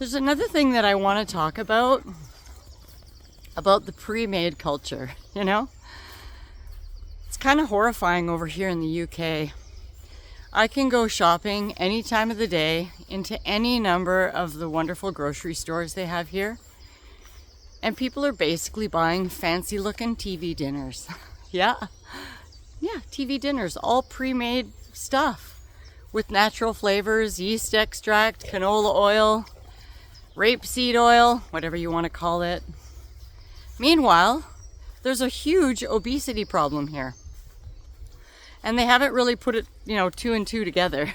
There's another thing that I want to talk about the pre-made culture, you know? It's kind of horrifying over here in the UK. I can go shopping any time of the day into any number of the wonderful grocery stores they have here, and people are basically buying fancy looking TV dinners. Yeah, TV dinners, all pre-made stuff with natural flavors, yeast extract, canola oil, rapeseed oil, whatever you want to call it. Meanwhile, there's a huge obesity problem here. And they haven't really put it, two and two together.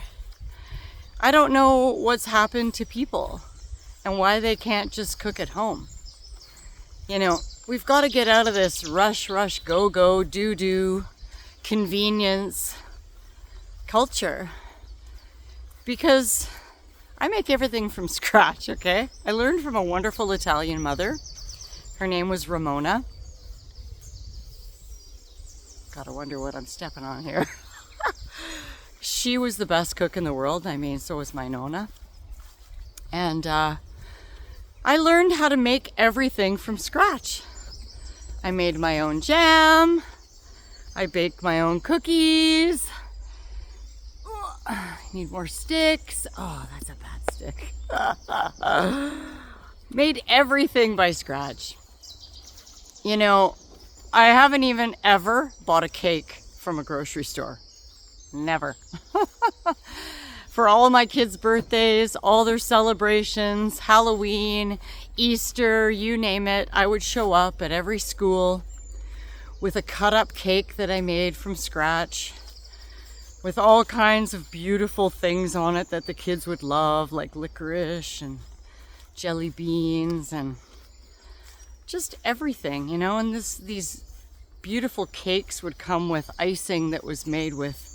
I don't know what's happened to people and why they can't just cook at home. We've got to get out of this rush, go, do, convenience culture. Because I make everything from scratch, okay? I learned from a wonderful Italian mother. Her name was Ramona. Gotta wonder what I'm stepping on here. She was the best cook in the world. So was my Nonna. And I learned how to make everything from scratch. I made my own jam. I baked my own cookies. I need more sticks. Oh, that's a bad stick. Made everything by scratch. I haven't even ever bought a cake from a grocery store. Never. For all of my kids' birthdays, all their celebrations, Halloween, Easter, you name it, I would show up at every school with a cut-up cake that I made from scratch, with all kinds of beautiful things on it that the kids would love, like licorice and jelly beans and just everything, and these beautiful cakes would come with icing that was made with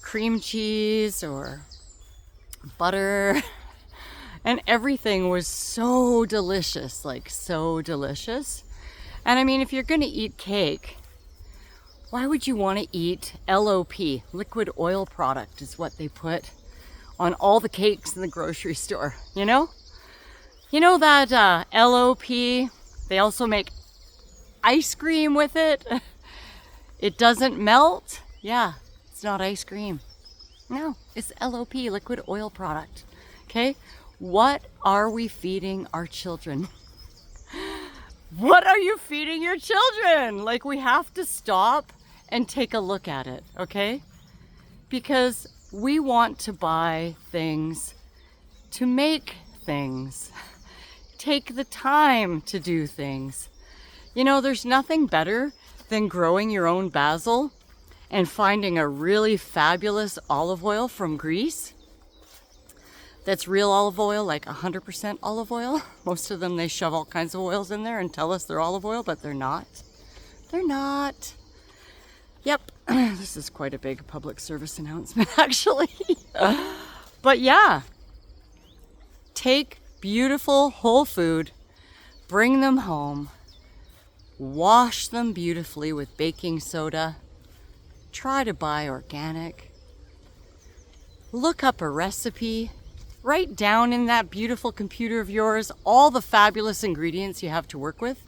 cream cheese or butter, and everything was so delicious, And if you're going to eat cake, why would you want to eat LOP, liquid oil product is what they put on all the cakes in the grocery store, that LOP, they also make ice cream with it. It doesn't melt. Yeah, it's not ice cream. No, it's LOP, liquid oil product. Okay? What are we feeding our children? What are you feeding your children? We have to stop and take a look at it, okay? Because we want to buy things to make things. Take the time to do things. There's nothing better than growing your own basil and finding a really fabulous olive oil from Greece. That's real olive oil, 100% olive oil. Most of them, they shove all kinds of oils in there and tell us they're olive oil, but they're not. They're not. Yep, this is quite a big public service announcement, actually. But yeah, take beautiful whole food, bring them home, wash them beautifully with baking soda, try to buy organic, look up a recipe, write down in that beautiful computer of yours all the fabulous ingredients you have to work with,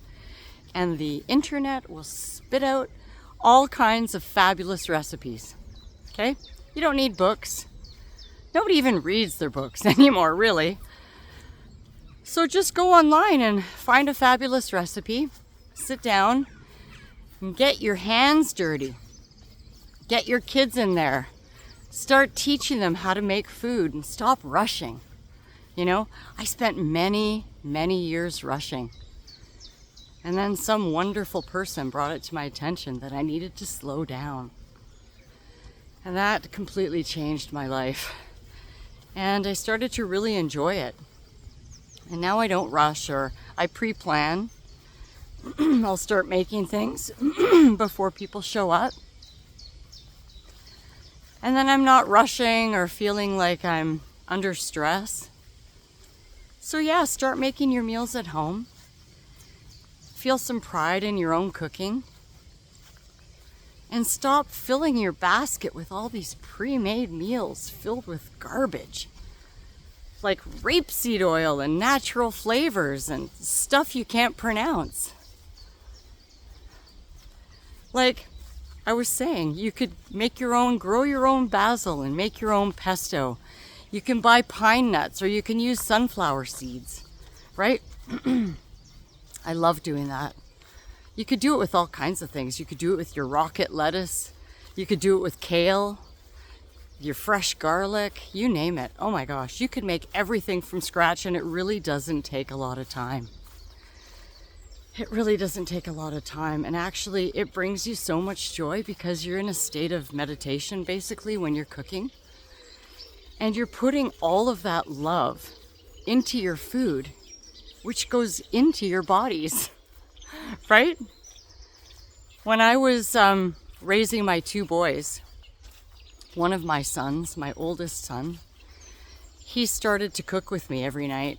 and the internet will spit out all kinds of fabulous recipes. Okay? You don't need books. Nobody even reads their books anymore, really. So just go online and find a fabulous recipe, sit down, and get your hands dirty. Get your kids in there. Start teaching them how to make food and stop rushing. I spent many, many years rushing. And then some wonderful person brought it to my attention that I needed to slow down. And that completely changed my life. And I started to really enjoy it. And now I don't rush, or I pre-plan. I'll start making things before people show up. And then I'm not rushing or feeling like I'm under stress. So yeah, start making your meals at home. Feel some pride in your own cooking. And stop filling your basket with all these pre-made meals filled with garbage. like rapeseed oil and natural flavors and stuff you can't pronounce. Like I was saying, you could make your own, grow your own basil and make your own pesto. You can buy pine nuts or you can use sunflower seeds, right? I love doing that. You could do it with all kinds of things. You could do it with your rocket lettuce. You could do it with kale, your fresh garlic, you name it. Oh my gosh, you could make everything from scratch and it really doesn't take a lot of time. It really doesn't take a lot of time, and actually it brings you so much joy because you're in a state of meditation basically when you're cooking, and you're putting all of that love into your food, which goes into your bodies, right? When I was raising my two boys, one of my sons, my oldest son, he started to cook with me every night,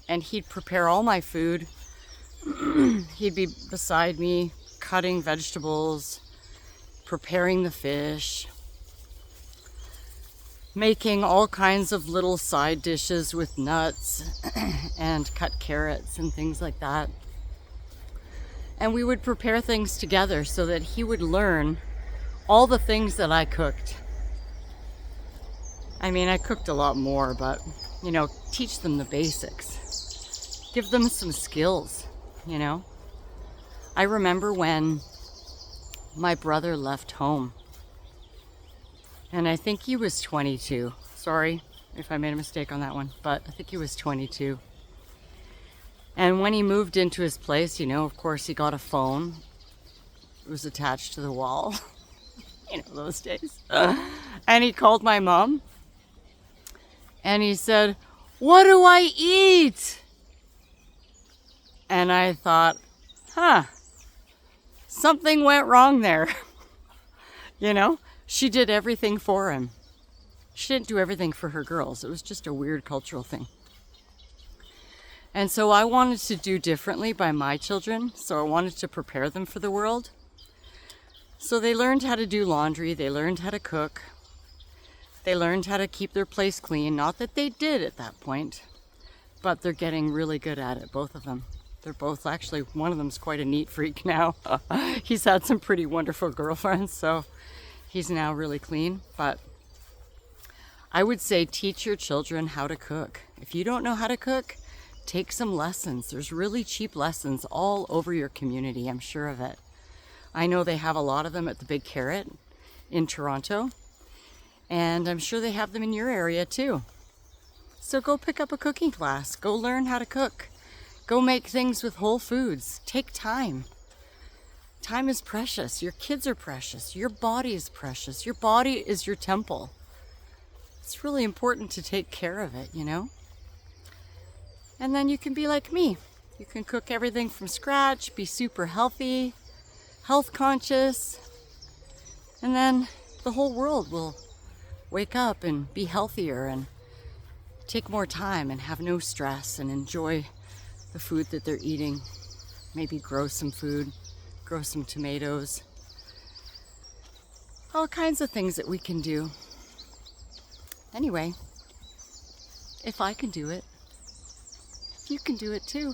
and he'd prepare all my food. He'd be beside me cutting vegetables, preparing the fish, making all kinds of little side dishes with nuts and cut carrots and things like that. And we would prepare things together so that he would learn all the things that I cooked. I mean, I cooked a lot more, but, you know, teach them the basics. Give them some skills. You know, I remember when my brother left home, and I think he was 22. Sorry if I made a mistake on that one, but I think he was 22. And when he moved into his place, you know, of course he got a phone. It was attached to the wall. You know, those days. And he called my mom and he said, "What do I eat?" And I thought, something went wrong there. You know, she did everything for him. She didn't do everything for her girls. It was just a weird cultural thing. And so I wanted to do differently by my children. So I wanted to prepare them for the world. So they learned how to do laundry. They learned how to cook. They learned how to keep their place clean. Not that they did at that point, but they're getting really good at it, both of them. They're both, actually, one of them's quite a neat freak now. He's had some pretty wonderful girlfriends, so he's now really clean. But I would say teach your children how to cook. If you don't know how to cook, take some lessons. There's really cheap lessons all over your community, I'm sure of it. I know they have a lot of them at the Big Carrot in Toronto, and I'm sure they have them in your area too. So go pick up a cooking class. Go learn how to cook. Go make things with whole foods. Take time. Time is precious. Your kids are precious. Your body is precious. Your body is your temple. It's really important to take care of it, you know? And then you can be like me. You can cook everything from scratch, be super healthy, health conscious, and then the whole world will wake up and be healthier and take more time and have no stress and enjoy the food that they're eating. Maybe grow some food, grow some tomatoes. All kinds of things that we can do. Anyway, if I can do it, you can do it too.